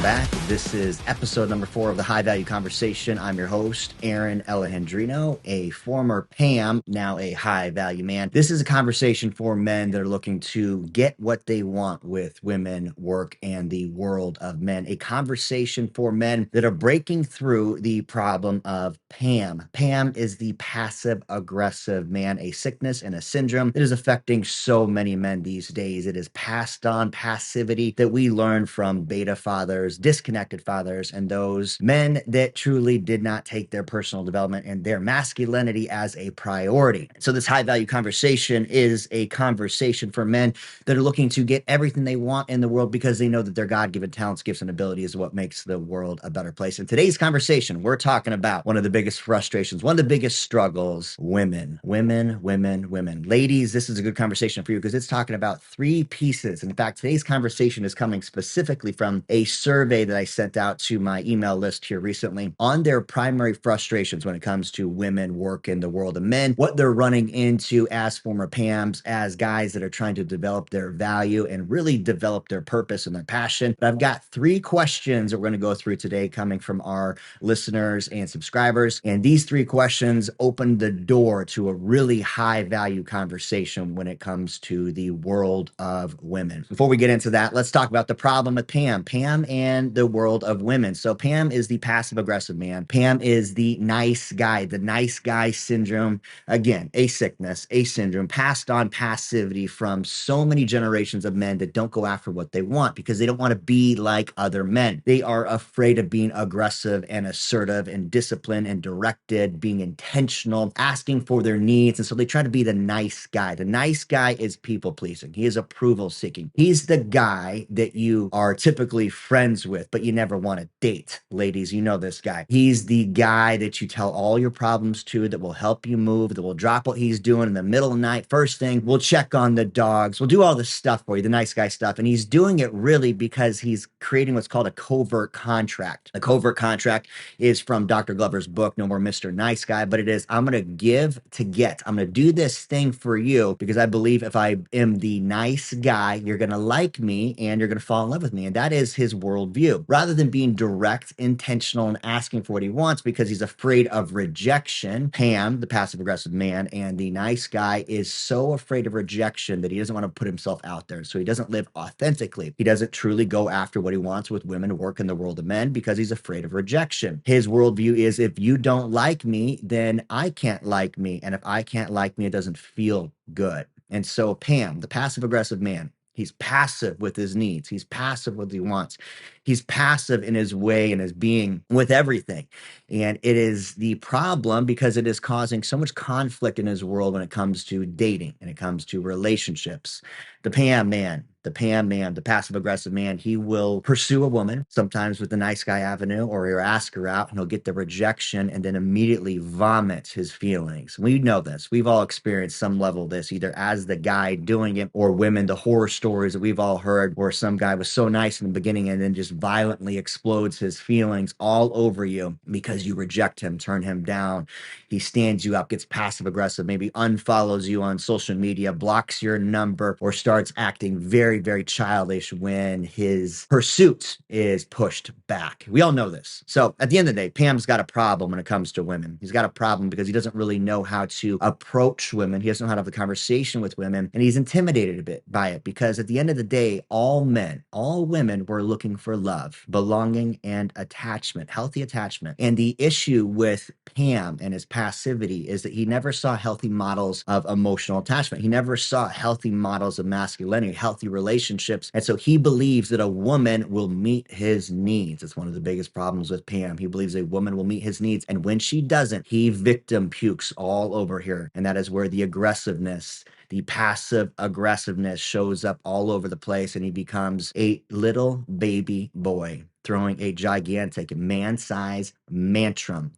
back. This is episode number 4 of the High Value Conversation. I'm your host, Erin Alejandrino, a former Pam, now a high value man. This is a conversation for men that are looking to get what they want with women, work, and the world of men. A conversation for men that are breaking through the problem of Pam. Pam is the passive aggressive man, a sickness and a syndrome that is affecting so many men these days. It is passed on passivity that we learn from beta fathers, disconnected fathers, and those men that truly did not take their personal development and their masculinity as a priority. So this high value conversation is a conversation for men that are looking to get everything they want in the world because they know that their God-given talents, gifts, and abilities is what makes the world a better place. In today's conversation, we're talking about one of the biggest frustrations, one of the biggest struggles, women. Ladies, this is a good conversation for you because it's talking about 3 pieces. And in fact, today's conversation is coming specifically from a survey that I sent out to my email list here recently on their primary frustrations when it comes to women, work, in the world of men, what they're running into as former Pams, as guys that are trying to develop their value and really develop their purpose and their passion. But I've got 3 questions that we're going to go through today coming from our listeners and subscribers. And these 3 questions open the door to a really high value conversation when it comes to the world of women. Before we get into that, let's talk about the problem with Pam and the world of women. So Pam is the passive aggressive man. Pam is the nice guy syndrome. Again, a sickness, a syndrome, passed on passivity from so many generations of men that don't go after what they want because they don't want to be like other men. They are afraid of being aggressive and assertive and disciplined and directed, being intentional, asking for their needs. And so they try to be the nice guy. The nice guy is people pleasing. He is approval seeking. He's the guy that you are typically friends with, but you never want to date. Ladies, you know this guy. He's the guy that you tell all your problems to, that will help you move, that will drop what he's doing in the middle of the night. First thing, we'll check on the dogs. We'll do all this stuff for you, the nice guy stuff. And he's doing it really because he's creating what's called a covert contract. A covert contract is from Dr. Glover's book, No More Mr. Nice Guy, but it is, I'm going to give to get. I'm going to do this thing for you because I believe if I am the nice guy, you're going to like me and you're going to fall in love with me. And that is his worldview. Rather than being direct, intentional, and asking for what he wants because he's afraid of rejection, Pam, the passive aggressive man, and the nice guy is so afraid of rejection that he doesn't want to put himself out there. So he doesn't live authentically. He doesn't truly go after what he wants with women, work, in the world of men because he's afraid of rejection. His worldview is, if you don't like me, then I can't like me. And if I can't like me, it doesn't feel good. And so Pam, the passive aggressive man, he's passive with his needs. He's passive with what he wants. He's passive in his way and his being with everything. And it is the problem because it is causing so much conflict in his world when it comes to dating and it comes to relationships. The Pam man, the passive aggressive man, he will pursue a woman, sometimes with the nice guy avenue, or he'll ask her out and he'll get the rejection and then immediately vomit his feelings. We know this. We've all experienced some level of this, either as the guy doing it or women, the horror stories that we've all heard where some guy was so nice in the beginning and then just violently explodes his feelings all over you because you reject him, turn him down. He stands you up, gets passive aggressive, maybe unfollows you on social media, blocks your number, or starts acting very childish when his pursuit is pushed back. We all know this. So at the end of the day, Pam's got a problem when it comes to women. He's got a problem because he doesn't really know how to approach women. He doesn't know how to have a conversation with women, and he's intimidated a bit by it because at the end of the day, all men, all women were looking for love, belonging, and attachment, healthy attachment. And the issue with Pam and his passivity is that he never saw healthy models of emotional attachment. He never saw healthy models of masculinity, healthy relationships. And so he believes that a woman will meet his needs. It's one of the biggest problems with Pam. He believes a woman will meet his needs. And when she doesn't, he victim pukes all over here. And that is where the aggressiveness, the passive aggressiveness shows up all over the place, and he becomes a little baby boy throwing a gigantic man-sized mantrum.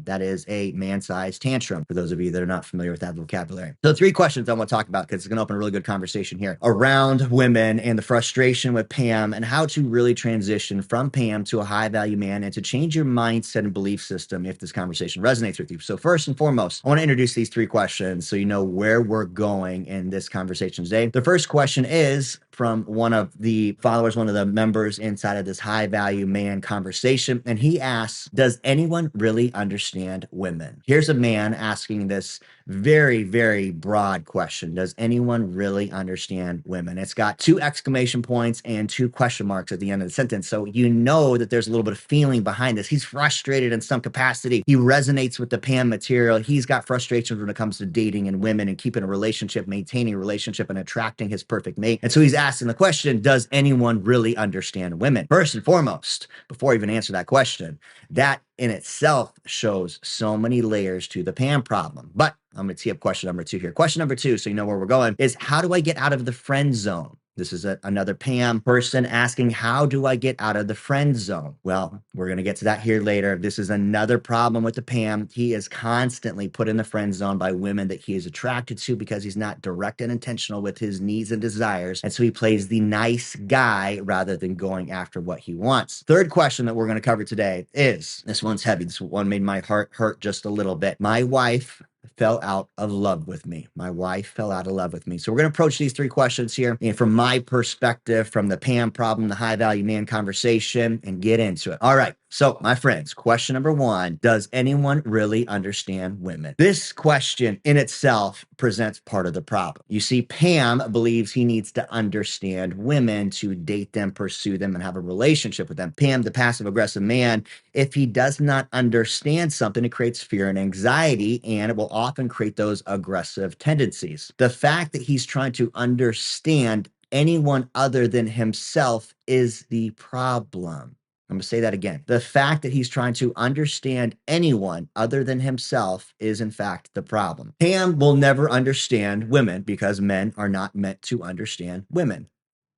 That is a man-sized tantrum, for those of you that are not familiar with that vocabulary. So 3 questions I want to talk about because it's going to open a really good conversation here around women and the frustration with Pam and how to really transition from Pam to a high-value man and to change your mindset and belief system if this conversation resonates with you. So first and foremost, I want to introduce these 3 questions so you know where we're going in this conversation today. The first question is, from one of the followers, one of the members inside of this high value man conversation. And he asks, does anyone really understand women? Here's a man asking this very, very broad question. Does anyone really understand women? It's got 2 exclamation points and 2 question marks at the end of the sentence. So you know that there's a little bit of feeling behind this. He's frustrated in some capacity. He resonates with the Pam material. He's got frustrations when it comes to dating and women and keeping a relationship, maintaining a relationship, and attracting his perfect mate. And so he's asking the question, does anyone really understand women? First and foremost, before I even answer that question, that in itself shows so many layers to the Pam problem. But I'm going to tee up question number 2 here. Question number 2, so you know where we're going, is how do I get out of the friend zone? This is another Pam person asking, how do I get out of the friend zone? Well, we're going to get to that here later. This is another problem with the Pam. He is constantly put in the friend zone by women that he is attracted to because he's not direct and intentional with his needs and desires. And so he plays the nice guy rather than going after what he wants. Third question that we're going to cover today is, this one's heavy. This one made my heart hurt just a little bit. My wife fell out of love with me. My wife fell out of love with me. So we're going to approach these 3 questions here, and from my perspective, from the Pam problem, the high value man conversation, and get into it. All right. So my friends, question number 1, does anyone really understand women? This question in itself presents part of the problem. You see, Pam believes he needs to understand women to date them, pursue them, and have a relationship with them. Pam, the passive aggressive man, if he does not understand something, it creates fear and anxiety, and it will often create those aggressive tendencies. The fact that he's trying to understand anyone other than himself is the problem. I'm going to say that again. The fact that he's trying to understand anyone other than himself is, in fact, the problem. Pam will never understand women because men are not meant to understand women.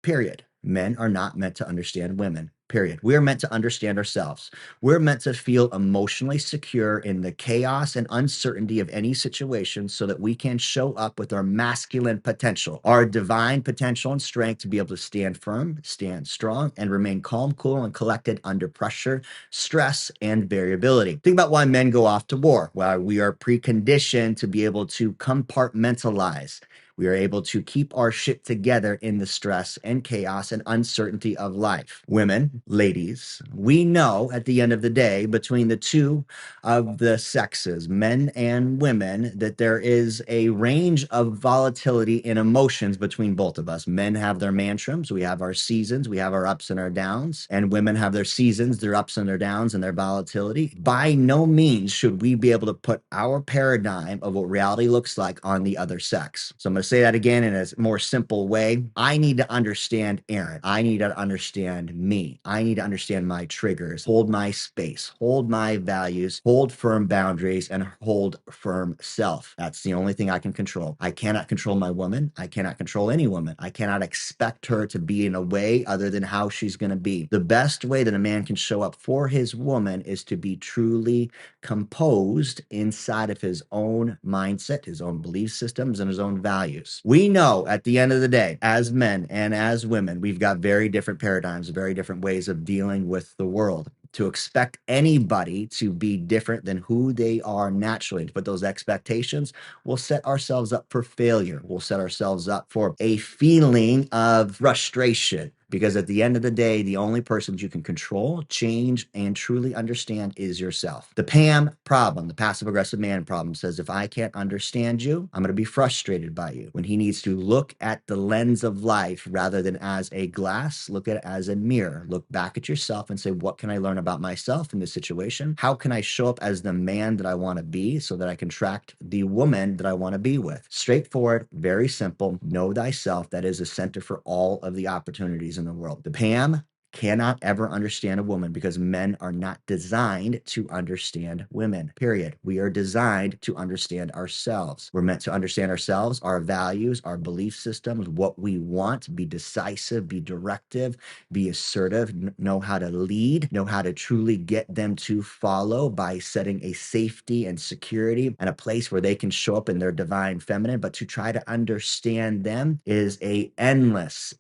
Period. Men are not meant to understand women. Period. We are meant to understand ourselves. We're meant to feel emotionally secure in the chaos and uncertainty of any situation so that we can show up with our masculine potential, our divine potential and strength to be able to stand firm, stand strong, and remain calm, cool, and collected under pressure, stress, and variability. Think about why men go off to war. Why we are preconditioned to be able to compartmentalize. We are able to keep our shit together in the stress and chaos and uncertainty of life. Women, ladies, we know at the end of the day, between the 2 of the sexes, men and women, that there is a range of volatility in emotions between both of us. Men have their mantrams, we have our seasons, we have our ups and our downs, and women have their seasons, their ups and their downs, and their volatility. By no means should we be able to put our paradigm of what reality looks like on the other sex. So I'm going to say that again in a more simple way. I need to understand Erin. I need to understand me. I need to understand my triggers, hold my space, hold my values, hold firm boundaries, and hold firm self. That's the only thing I can control. I cannot control my woman. I cannot control any woman. I cannot expect her to be in a way other than how she's going to be. The best way that a man can show up for his woman is to be truly composed inside of his own mindset, his own belief systems, and his own values. We know at the end of the day, as men and as women, we've got very different paradigms, very different ways of dealing with the world. To expect anybody to be different than who they are naturally, to put those expectations, we'll set ourselves up for failure. We'll set ourselves up for a feeling of frustration. Because at the end of the day, the only person you can control, change, and truly understand is yourself. The Pam problem, the passive-aggressive man problem, says if I can't understand you, I'm going to be frustrated by you. When he needs to look at the lens of life rather than as a glass, look at it as a mirror. Look back at yourself and say, what can I learn about myself in this situation? How can I show up as the man that I want to be so that I can attract the woman that I want to be with? Straightforward, very simple. Know thyself. That is a center for all of the opportunities in the world. The Pam cannot ever understand a woman because men are not designed to understand women, period. We are designed to understand ourselves. We're meant to understand ourselves, our values, our belief systems, what we want, be decisive, be directive, be assertive, know how to lead, know how to truly get them to follow by setting a safety and security and a place where they can show up in their divine feminine. But to try to understand them is a endless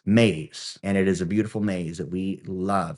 maze. And it is a beautiful maze that we love.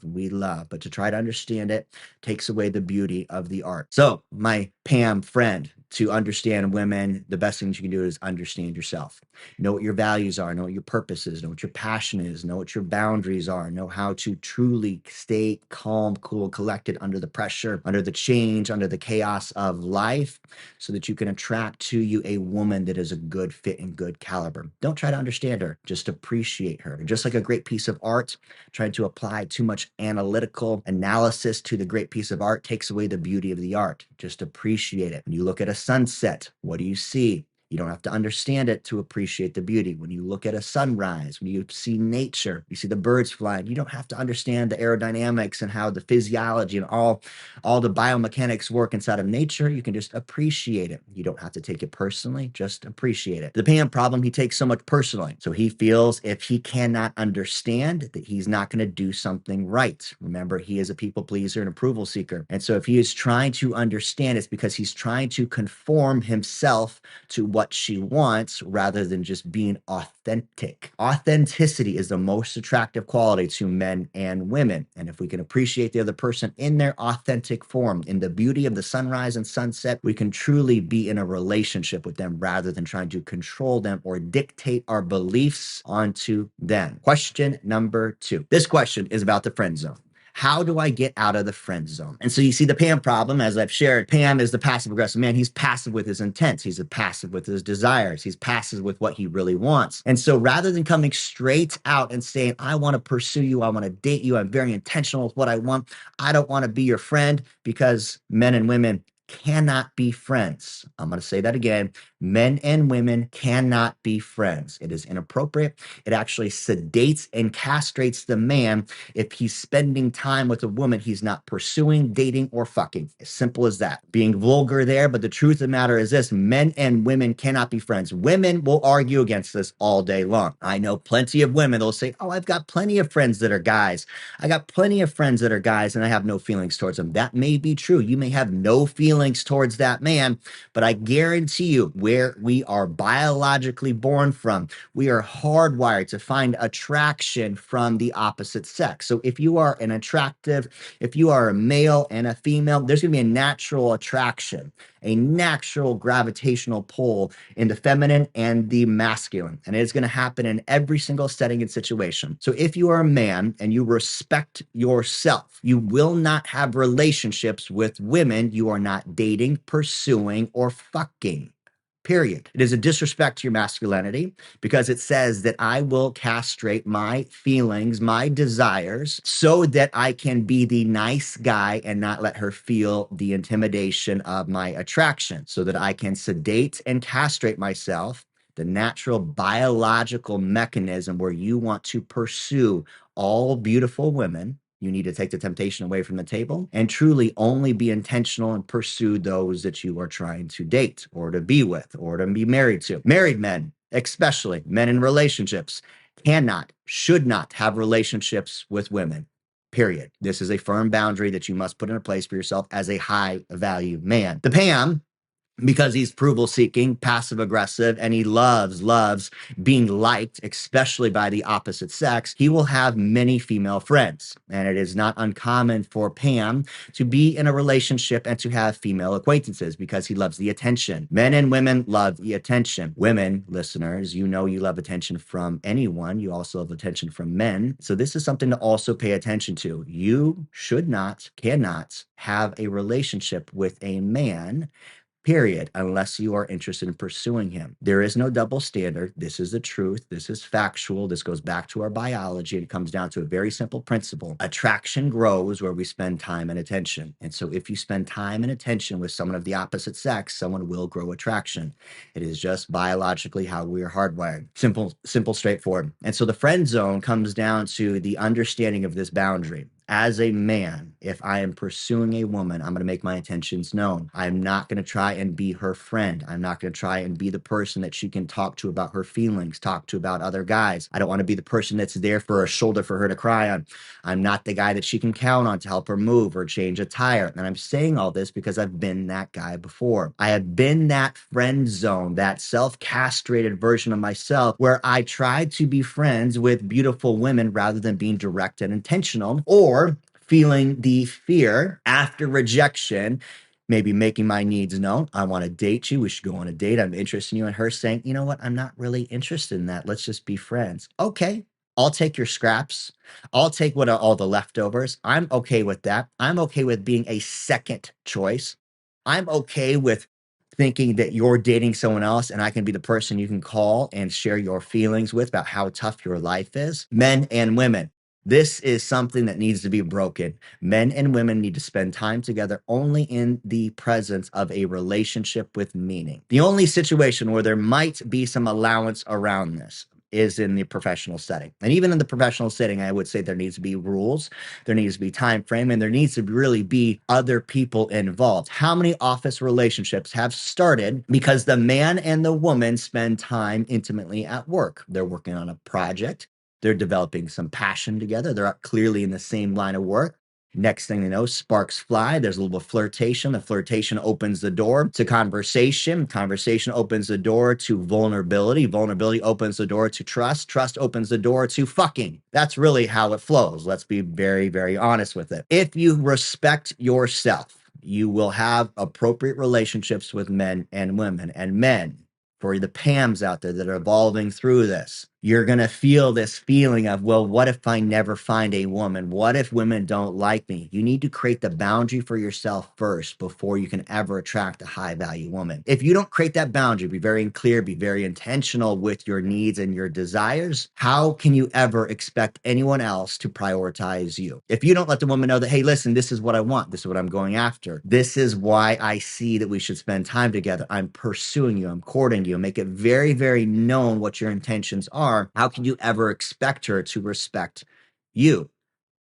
But to try to understand it takes away the beauty of the art. So my Pam friend, to understand women, the best thing you can do is understand yourself. Know what your values are, know what your purpose is, know what your passion is, know what your boundaries are, know how to truly stay calm, cool, collected under the pressure, under the change, under the chaos of life, so that you can attract to you a woman that is a good fit and good caliber. Don't try to understand her, just appreciate her. Just like a great piece of art, trying to apply too much analytical analysis to the great piece of art takes away the beauty of the art. Just appreciate it. When you look at a sunset, what do you see? You don't have to understand it to appreciate the beauty. When you look at a sunrise, when you see nature, you see the birds flying, you don't have to understand the aerodynamics and how the physiology and all the biomechanics work inside of nature. You can just appreciate it. You don't have to take it personally, just appreciate it. The Pam problem, he takes so much personally. So he feels if he cannot understand that he's not going to do something right. Remember, he is a people pleaser and approval seeker. And so if he is trying to understand, it's because he's trying to conform himself to what she wants rather than just being authentic. Authenticity is the most attractive quality to men and women. And if we can appreciate the other person in their authentic form, in the beauty of the sunrise and sunset, we can truly be in a relationship with them rather than trying to control them or dictate our beliefs onto them. Question number 2. This question is about the friend zone. How do I get out of the friend zone? And so you see the Pam problem, as I've shared. Pam is the passive aggressive man. He's passive with his intents. He's passive with his desires. He's passive with what he really wants. And so rather than coming straight out and saying, I want to pursue you, I want to date you, I'm very intentional with what I want, I don't want to be your friend, because men and women cannot be friends. I'm going to say that again. Men and women cannot be friends. It is inappropriate. It actually sedates and castrates the man if he's spending time with a woman he's not pursuing, dating, or fucking. As simple as that. Being vulgar there, but the truth of the matter is this: men and women cannot be friends. Women will argue against this all day long. I know plenty of women, they'll say, oh, I've got plenty of friends that are guys. I got plenty of friends that are guys and I have no feelings towards them. That may be true. You may have no feelings towards that man, but I guarantee you, where we are biologically born from, we are hardwired to find attraction from the opposite sex. So if you are if you are a male and a female, there's going to be a natural attraction, a natural gravitational pull in the feminine and the masculine. And it's going to happen in every single setting and situation. So if you are a man and you respect yourself, you will not have relationships with women you are not dating, pursuing, or fucking. Period. It is a disrespect to your masculinity, because it says that I will castrate my feelings, my desires, so that I can be the nice guy and not let her feel the intimidation of my attraction, so that I can sedate and castrate myself, the natural biological mechanism where you want to pursue all beautiful women. You need to take the temptation away from the table and truly only be intentional and pursue those that you are trying to date or to be with or to be married to. Married men, especially men in relationships, cannot, should not have relationships with women. Period. This is a firm boundary that you must put into place for yourself as a high value man. The Pam, because he's approval seeking, passive aggressive, and he loves being liked, especially by the opposite sex, he will have many female friends. And it is not uncommon for Pam to be in a relationship and to have female acquaintances because he loves the attention. Men and women love the attention. Women, listeners, you know you love attention from anyone. You also love attention from men. So this is something to also pay attention to. You should not, cannot have a relationship with a man, period, unless you are interested in pursuing him. There is no double standard. This is the truth. This is factual. This goes back to our biology, and it comes down to a very simple principle. Attraction grows where we spend time and attention. And so if you spend time and attention with someone of the opposite sex, someone will grow attraction. It is just biologically how we are hardwired. Simple, straightforward. And so the friend zone comes down to the understanding of this boundary. As a man, if I am pursuing a woman, I'm going to make my intentions known. I'm not going to try and be her friend. I'm not going to try and be the person that she can talk to about her feelings, talk to about other guys. I don't want to be the person that's there for a shoulder for her to cry on. I'm not the guy that she can count on to help her move or change a tire. And I'm saying all this because I've been that guy before. I have been that friend zone, that self-castrated version of myself where I tried to be friends with beautiful women rather than being direct and intentional, or feeling the fear after rejection maybe making my needs known. I want to date you. We should go on a date. I'm interested in you. And her saying, you know what? I'm not really interested in that. Let's just be friends. Okay. I'll take your scraps. I'll take what are all the leftovers. I'm okay with that. I'm okay with being a second choice. I'm okay with thinking that you're dating someone else and I can be the person you can call and share your feelings with about how tough your life is. Men and women, this is something that needs to be broken. Men and women need to spend time together only in the presence of a relationship with meaning. The only situation where there might be some allowance around this is in the professional setting. And even in the professional setting, I would say there needs to be rules, there needs to be time frame, and there needs to really be other people involved. How many office relationships have started because the man and the woman spend time intimately at work? They're working on a project, they're developing some passion together, they're clearly in the same line of work. Next thing you know, sparks fly. There's a little flirtation. The flirtation opens the door to conversation. Conversation opens the door to vulnerability. Vulnerability opens the door to trust. Trust opens the door to fucking. That's really how it flows. Let's be very, very honest with it. If you respect yourself, you will have appropriate relationships with men and women. And men, for the Pams out there that are evolving through this, you're going to feel this feeling of, well, what if I never find a woman? What if women don't like me? You need to create the boundary for yourself first before you can ever attract a high value woman. If you don't create that boundary, be very clear, be very intentional with your needs and your desires, how can you ever expect anyone else to prioritize you? If you don't let the woman know that, hey, listen, this is what I want. This is what I'm going after. This is why I see that we should spend time together. I'm pursuing you. I'm courting you. Make it very, very known what your intentions are. How can you ever expect her to respect you?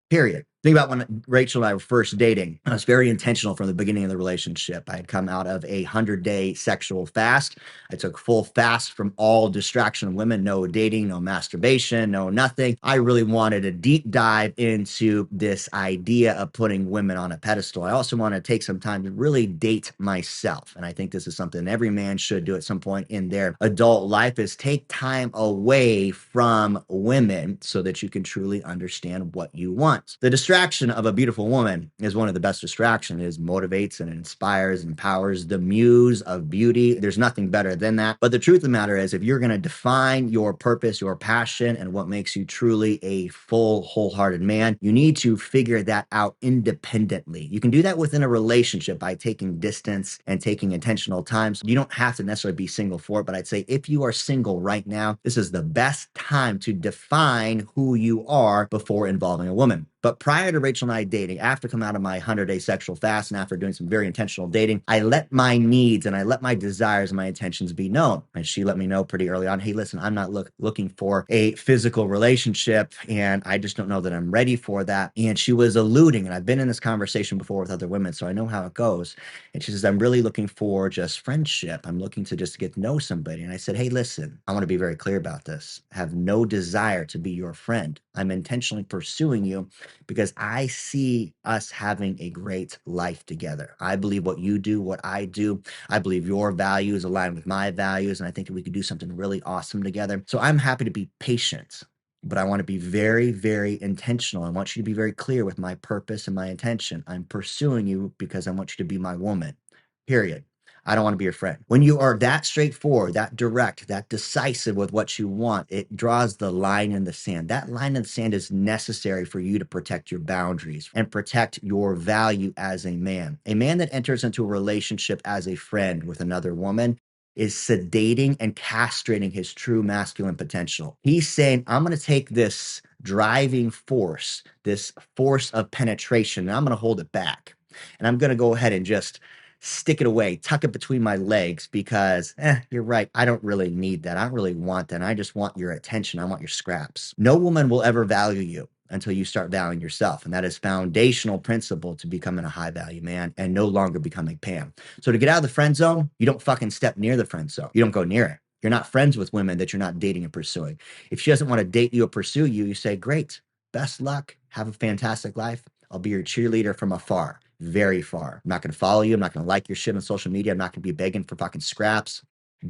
Period. Think about when Rachel and I were first dating. I was very intentional from the beginning of the relationship. I had come out of a 100-day sexual fast. I took full fast from all distraction of women, no dating, no masturbation, no nothing. I really wanted a deep dive into this idea of putting women on a pedestal. I also want to take some time to really date myself. And I think this is something every man should do at some point in their adult life, is take time away from women so that you can truly understand what you want. The distraction of a beautiful woman is one of the best distractions. It motivates and inspires, empowers the muse of beauty. There's nothing better than that. But the truth of the matter is, if you're going to define your purpose, your passion, and what makes you truly a full, wholehearted man, you need to figure that out independently. You can do that within a relationship by taking distance and taking intentional time. So you don't have to necessarily be single for it, but I'd say if you are single right now, this is the best time to define who you are before involving a woman. But prior to Rachel and I dating, after coming out of my 100-day sexual fast and after doing some very intentional dating, I let my needs and I let my desires and my intentions be known. And she let me know pretty early on, hey, listen, I'm not looking for a physical relationship, and I just don't know that I'm ready for that. And she was alluding, and I've been in this conversation before with other women, so I know how it goes. And she says, I'm really looking for just friendship. I'm looking to just get to know somebody. And I said, hey, listen, I want to be very clear about this. I have no desire to be your friend. I'm intentionally pursuing you because I see us having a great life together. I believe what you do, what I do, I believe your values align with my values, and I think that we could do something really awesome together. So I'm happy to be patient, but I want to be very, very intentional. I want you to be very clear with my purpose and my intention. I'm pursuing you because I want you to be my woman, period. I don't want to be your friend. When you are that straightforward, that direct, that decisive with what you want, it draws the line in the sand. That line in the sand is necessary for you to protect your boundaries and protect your value as a man. A man that enters into a relationship as a friend with another woman is sedating and castrating his true masculine potential. He's saying, I'm going to take this driving force, this force of penetration, and I'm going to hold it back. And I'm going to go ahead and just stick it away, tuck it between my legs because, you're right. I don't really need that. I don't really want that. I just want your attention. I want your scraps. No woman will ever value you until you start valuing yourself. And that is foundational principle to becoming a high value man and no longer becoming Pam. So to get out of the friend zone, you don't fucking step near the friend zone. You don't go near it. You're not friends with women that you're not dating and pursuing. If she doesn't want to date you or pursue you, you say, great, best luck. Have a fantastic life. I'll be your cheerleader from afar. Very far. I'm not going to follow you. I'm not going to like your shit on social media. I'm not going to be begging for fucking scraps.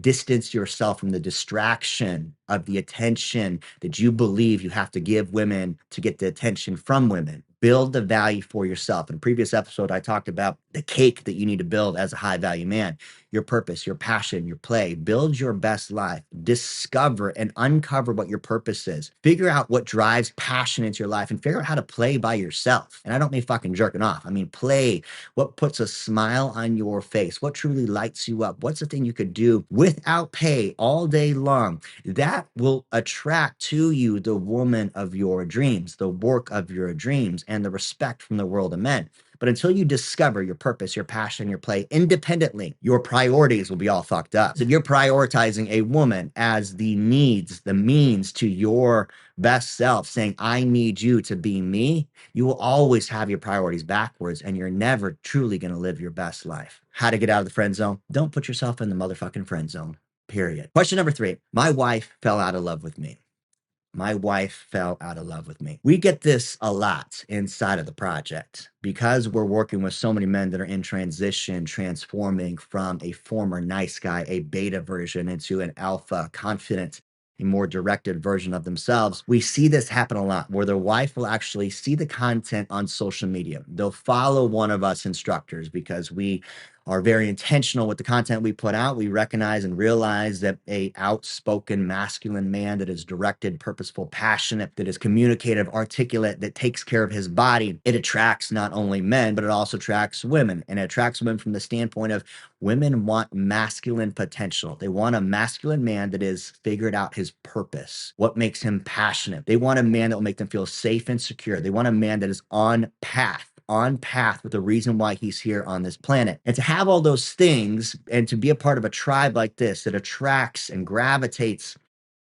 Distance yourself from the distraction of the attention that you believe you have to give women to get the attention from women. Build the value for yourself. In a previous episode, I talked about the cake that you need to build as a high value man, your purpose, your passion, your play. Build your best life. Discover and uncover what your purpose is. Figure out what drives passion into your life and figure out how to play by yourself. And I don't mean fucking jerking off. I mean, play what puts a smile on your face, what truly lights you up. What's the thing you could do without pay all day long that will attract to you the woman of your dreams, the work of your dreams, and the respect from the world of men. But until you discover your purpose, your passion, your play independently, your priorities will be all fucked up. So if you're prioritizing a woman as the needs, the means to your best self, saying, I need you to be me, you will always have your priorities backwards and you're never truly going to live your best life. How to get out of the friend zone? Don't put yourself in the motherfucking friend zone. Period. Question number 3. My wife fell out of love with me. My wife fell out of love with me. We get this a lot inside of the project because we're working with so many men that are in transition, transforming from a former nice guy, a beta version, into an alpha, confident, a more directed version of themselves. We see this happen a lot where their wife will actually see the content on social media. They'll follow one of us instructors because we are very intentional with the content we put out. We recognize and realize that a outspoken masculine man that is directed, purposeful, passionate, that is communicative, articulate, that takes care of his body, it attracts not only men, but it also attracts women. And it attracts women from the standpoint of women want masculine potential. They want a masculine man that is figured out his purpose, what makes him passionate. They want a man that will make them feel safe and secure. They want a man that is on path with the reason why he's here on this planet. And to have all those things and to be a part of a tribe like this that attracts and gravitates,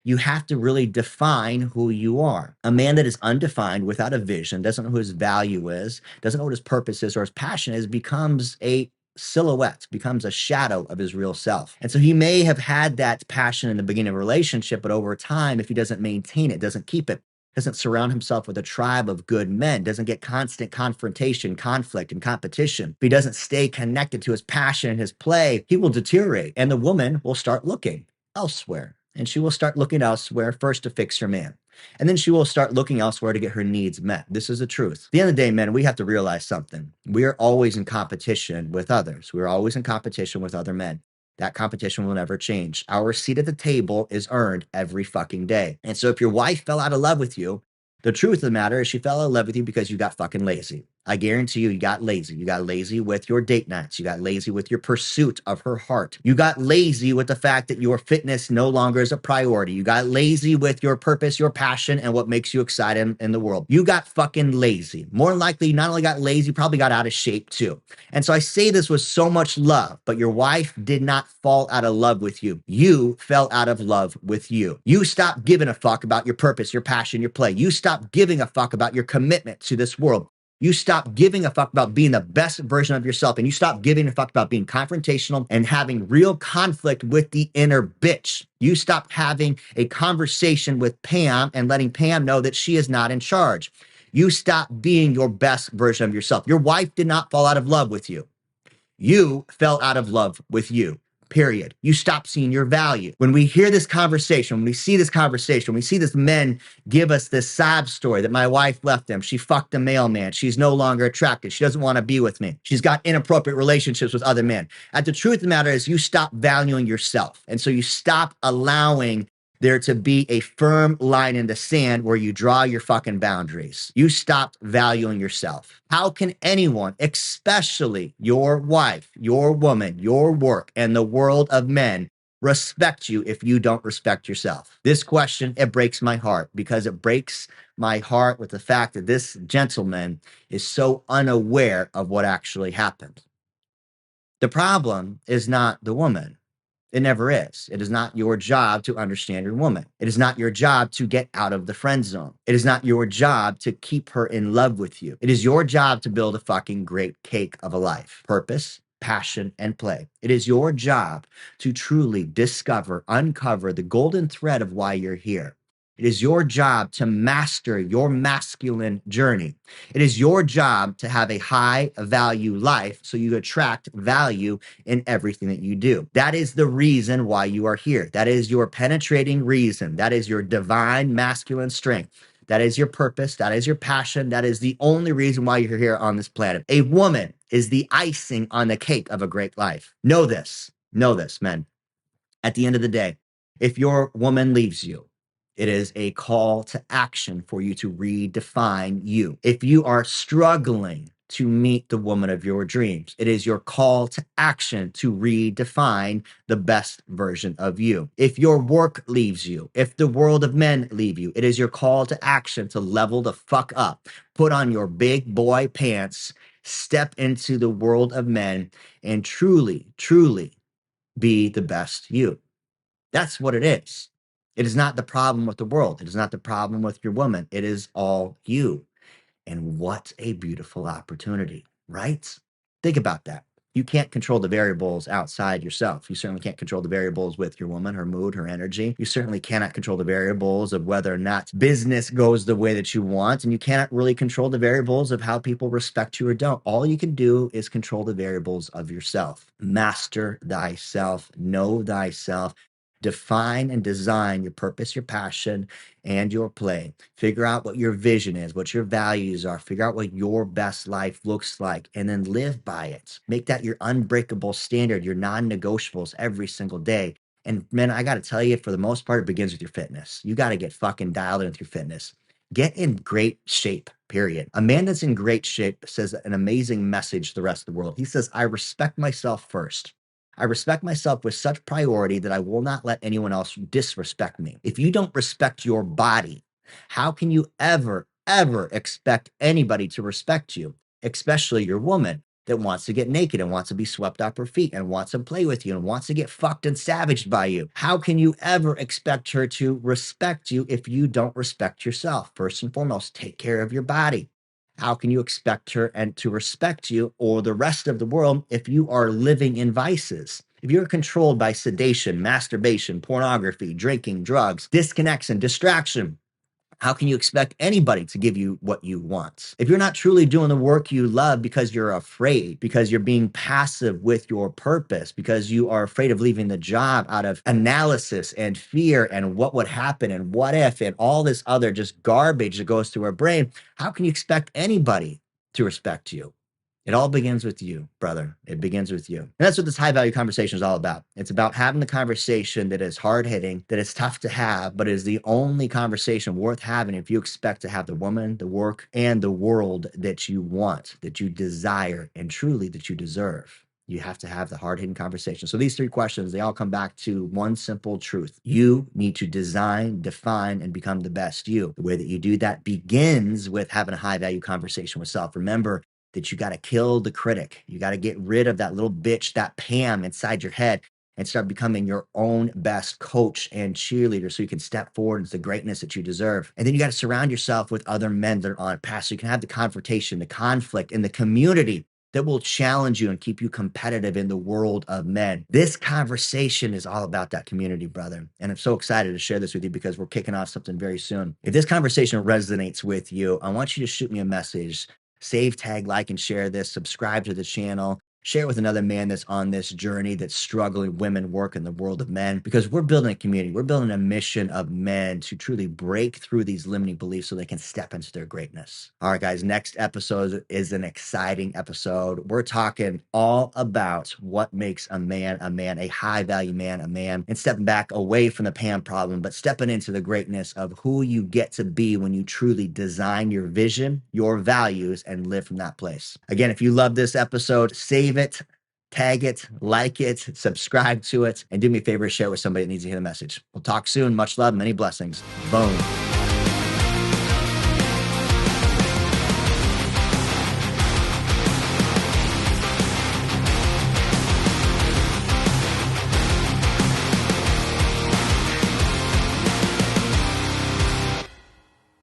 you have to really define who you are. A man that is undefined, without a vision, doesn't know who his value is, doesn't know what his purpose is or his passion is, becomes a silhouette, becomes a shadow of his real self. And so he may have had that passion in the beginning of a relationship, but over time, if he doesn't maintain it, doesn't keep it, doesn't surround himself with a tribe of good men, doesn't get constant confrontation, conflict, and competition, if he doesn't stay connected to his passion and his play, he will deteriorate. And the woman will start looking elsewhere. And she will start looking elsewhere first to fix her man. And then she will start looking elsewhere to get her needs met. This is the truth. At the end of the day, men, we have to realize something. We are always in competition with others. We're always in competition with other men. That competition will never change. Our seat at the table is earned every fucking day. And so if your wife fell out of love with you, the truth of the matter is she fell out of love with you because you got fucking lazy. I guarantee you, you got lazy. You got lazy with your date nights. You got lazy with your pursuit of her heart. You got lazy with the fact that your fitness no longer is a priority. You got lazy with your purpose, your passion, and what makes you excited in the world. You got fucking lazy. More than likely, you not only got lazy, you probably got out of shape too. And so I say this with so much love, but your wife did not fall out of love with you. You fell out of love with you. You stopped giving a fuck about your purpose, your passion, your play. You stopped giving a fuck about your commitment to this world. You stop giving a fuck about being the best version of yourself, and you stop giving a fuck about being confrontational and having real conflict with the inner bitch. You stopped having a conversation with Pam and letting Pam know that she is not in charge. You stopped being your best version of yourself. Your wife did not fall out of love with you. You fell out of love with you. Period. You stop seeing your value. When we hear this conversation, when we see this conversation, when we see this men give us this sob story that my wife left him, she fucked a mailman, she's no longer attracted, she doesn't want to be with me, she's got inappropriate relationships with other men. And the truth of the matter is you stop valuing yourself. And so you stop allowing there to be a firm line in the sand where you draw your fucking boundaries. You stopped valuing yourself. How can anyone, especially your wife, your woman, your work, and the world of men, respect you if you don't respect yourself? This question, it breaks my heart because it breaks my heart with the fact that this gentleman is so unaware of what actually happened. The problem is not the woman. It never is. It is not your job to understand your woman. It is not your job to get out of the friend zone. It is not your job to keep her in love with you. It is your job to build a fucking great cake of a life. Purpose, passion, and play. It is your job to truly discover, uncover the golden thread of why you're here. It is your job to master your masculine journey. It is your job to have a high value life so you attract value in everything that you do. That is the reason why you are here. That is your penetrating reason. That is your divine masculine strength. That is your purpose. That is your passion. That is the only reason why you're here on this planet. A woman is the icing on the cake of a great life. Know this. Know this, men. At the end of the day, if your woman leaves you, it is a call to action for you to redefine you. If you are struggling to meet the woman of your dreams, it is your call to action to redefine the best version of you. If your work leaves you, if the world of men leave you, it is your call to action to level the fuck up, put on your big boy pants, step into the world of men, and truly, truly be the best you. That's what it is. It is not the problem with the world. It is not the problem with your woman. It is all you. And what a beautiful opportunity, right? Think about that. You can't control the variables outside yourself. You certainly can't control the variables with your woman, her mood, her energy. You certainly cannot control the variables of whether or not business goes the way that you want. And you cannot really control the variables of how people respect you or don't. All you can do is control the variables of yourself. Master thyself, know thyself. Define and design your purpose, your passion, and your play. Figure out what your vision is, what your values are. Figure out what your best life looks like, and then live by it. Make that your unbreakable standard, your non-negotiables every single day. And man, I got to tell you, for the most part, it begins with your fitness. You got to get fucking dialed in with your fitness. Get in great shape, period. A man that's in great shape says an amazing message to the rest of the world. He says, I respect myself first. I respect myself with such priority that I will not let anyone else disrespect me. If you don't respect your body, how can you ever expect anybody to respect you, especially your woman that wants to get naked and wants to be swept off her feet and wants to play with you and wants to get fucked and savaged by you? How can you ever expect her to respect you if you don't respect yourself? First and foremost, take care of your body. How can you expect her and to respect you or the rest of the world if you are living in vices? If you're controlled by sedation, masturbation, pornography, drinking, drugs, disconnects, and distraction, how can you expect anybody to give you what you want? If you're not truly doing the work you love because you're afraid, because you're being passive with your purpose, because you are afraid of leaving the job out of analysis and fear and what would happen and what if and all this other just garbage that goes through our brain, how can you expect anybody to respect you? It all begins with you, brother. It begins with you. And that's what this high value conversation is all about. It's about having the conversation that is hard hitting, that is tough to have, but is the only conversation worth having if you expect to have the woman, the work, and the world that you want, that you desire, and truly that you deserve. You have to have the hard-hitting conversation. So these three questions, they all come back to one simple truth. You need to design, define, and become the best you. The way that you do that begins with having a high-value conversation with self. Remember that you got to kill the critic. You got to get rid of that little bitch, that Pam inside your head, and start becoming your own best coach and cheerleader so you can step forward into the greatness that you deserve. And then you got to surround yourself with other men that are on a path so you can have the confrontation, the conflict, and the community that will challenge you and keep you competitive in the world of men. This conversation is all about that community, brother. And I'm so excited to share this with you because we're kicking off something very soon. If this conversation resonates with you, I want you to shoot me a message. Save, tag, like, and share this. Subscribe to the channel. Share it with another man that's on this journey, that's struggling women work in the world of men, because we're building a community. We're building a mission of men to truly break through these limiting beliefs so they can step into their greatness. All right, guys, next episode is an exciting episode. We're talking all about what makes a man, a high value man, a man, and stepping back away from the Pam problem, but stepping into the greatness of who you get to be when you truly design your vision, your values, and live from that place. Again, if you love this episode, save it, tag it, like it, subscribe to it, and do me a favor, share it with somebody that needs to hear the message. We'll talk soon. Much love, many blessings. Boom.